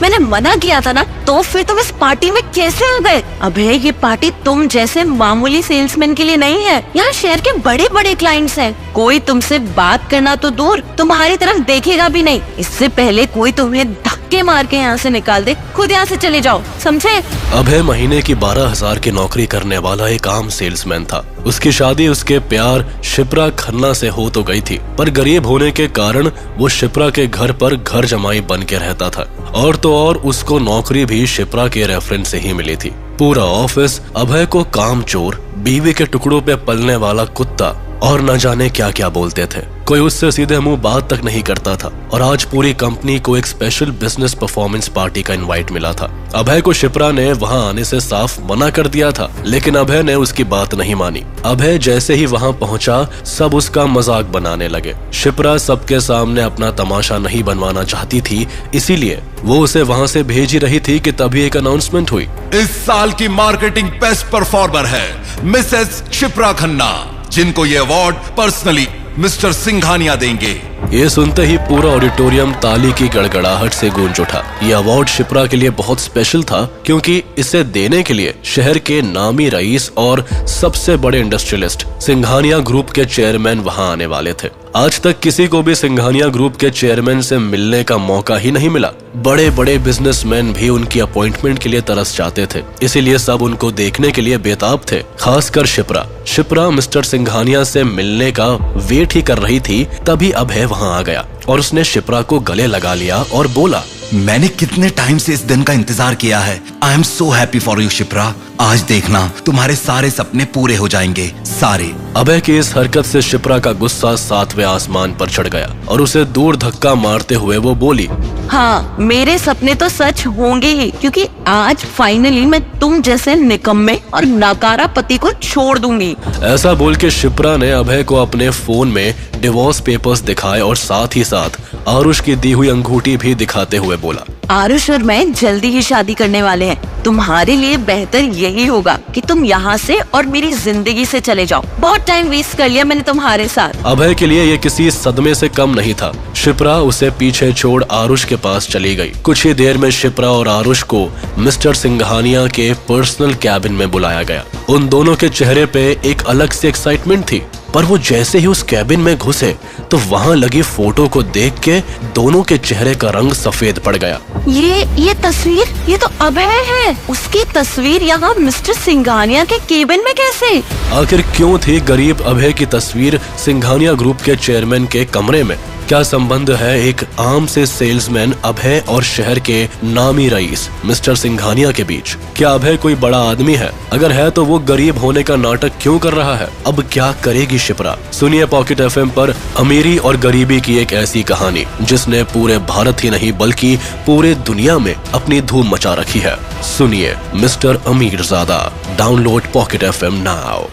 मैंने मना किया था ना, तो फिर तुम इस पार्टी में कैसे आ गए? अभय, ये पार्टी तुम जैसे मामूली सेल्समैन के लिए नहीं है। यहाँ शहर के बड़े बड़े क्लाइंट्स हैं। कोई तुमसे बात करना तो दूर, तुम्हारी तरफ देखेगा भी नहीं। इससे पहले कोई तुम्हें धक्के मार के यहाँ से निकाल दे, खुद यहाँ से चले जाओ, समझे? अभय महीने की 12,000 की नौकरी करने वाला एक आम सेल्समैन था। उसकी शादी उसके प्यार शिप्रा खन्ना से हो तो गई थी, पर गरीब होने के कारण वो शिप्रा के घर पर घर जमाई बन के रहता था। और तो और उसको नौकरी भी शिप्रा के रेफरेंस से ही मिली थी। पूरा ऑफिस अभय को कामचोर, बीवी के टुकड़ों पे पलने वाला कुत्ता और न जाने क्या क्या बोलते थे। कोई उससे सीधे मुंह बात तक नहीं करता था। और आज पूरी कंपनी को एक स्पेशल बिजनेस परफॉर्मेंस पार्टी का इनवाइट मिला था। अभय को शिप्रा ने वहां आने से साफ मना कर दिया था, लेकिन अभय ने उसकी बात नहीं मानी। अभय जैसे ही वहां पहुंचा, सब उसका मजाक बनाने लगे। शिप्रा सबके सामने अपना तमाशा नहीं बनवाना चाहती थी, इसीलिए वो उसे वहां से भेज ही रही थी कि तभी एक अनाउंसमेंट हुई। इस साल की मार्केटिंग बेस्ट परफॉर्मर है मिसेस शिप्रा खन्ना, जिनको ये अवार्ड पर्सनली मिस्टर सिंघानिया देंगे। ये सुनते ही पूरा ऑडिटोरियम ताली की गड़गड़ाहट से गूंज उठा। ये अवार्ड शिप्रा के लिए बहुत स्पेशल था, क्योंकि इसे देने के लिए शहर के नामी रईस और सबसे बड़े इंडस्ट्रियलिस्ट सिंघानिया ग्रुप के चेयरमैन वहां आने वाले थे। आज तक किसी को भी सिंघानिया ग्रुप के चेयरमैन से मिलने का मौका ही नहीं मिला। बड़े बड़े बिजनेसमैन भी उनकी अपॉइंटमेंट के लिए तरस जाते थे, इसीलिए सब उनको देखने के लिए बेताब थे, खासकर शिप्रा। शिप्रा मिस्टर सिंघानिया से मिलने का वेट ही कर रही थी, तभी अभय वहां आ गया और उसने शिप्रा को गले लगा लिया और बोला, मैंने कितने टाइम से इस दिन का इंतजार किया है। I am so happy for you Shipra. आज देखना तुम्हारे सारे सपने पूरे हो जाएंगे, सारे। अभय की इस हरकत से शिप्रा का गुस्सा 7वें आसमान पर चढ़ गया और उसे दूर धक्का मारते हुए वो बोली, हाँ, मेरे सपने तो सच होंगे ही, क्योंकि आज फाइनली मैं तुम जैसे निकम्मे और नाकारा पति को छोड़ दूंगी। ऐसा बोल के शिप्रा ने अभय को अपने फोन में डिवोर्स पेपर्स दिखाए और साथ ही साथ आरुष की दी हुई अंगूठी भी दिखाते हुए बोला, आरुष और मैं जल्दी ही शादी करने वाले हैं। तुम्हारे लिए बेहतर यही होगा कि तुम यहाँ से और मेरी जिंदगी से चले जाओ। बहुत टाइम वेस्ट कर लिया मैंने तुम्हारे साथ। अभय के लिए ये किसी सदमे से कम नहीं था। शिप्रा उसे पीछे छोड़ आरुष के पास चली गई। कुछ ही देर में शिप्रा और आरुष को मिस्टर सिंघानिया के पर्सनल कैबिन में बुलाया गया। उन दोनों के चेहरे पे एक अलग सी एक्साइटमेंट थी, पर वो जैसे ही उस कैबिन में घुसे तो वहाँ लगी फोटो को देख के दोनों के चेहरे का रंग सफेद पड़ गया। ये तस्वीर, ये तो अभय है। उसकी तस्वीर यहाँ मिस्टर सिंघानिया के केबिन में कैसे? आखिर क्यों थी गरीब अभय की तस्वीर सिंघानिया ग्रुप के चेयरमैन के कमरे में? क्या संबंध है एक आम से सेल्समैन अभय और शहर के नामी रईस मिस्टर सिंघानिया के बीच? क्या अभय कोई बड़ा आदमी है? अगर है तो वो गरीब होने का नाटक क्यों कर रहा है? अब क्या करेगी शिप्रा? सुनिए पॉकेट एफएम पर अमीरी और गरीबी की एक ऐसी कहानी जिसने पूरे भारत ही नहीं बल्कि पूरे दुनिया में अपनी धूम मचा रखी है। सुनिए mister Amirzada. Download pocket FM now.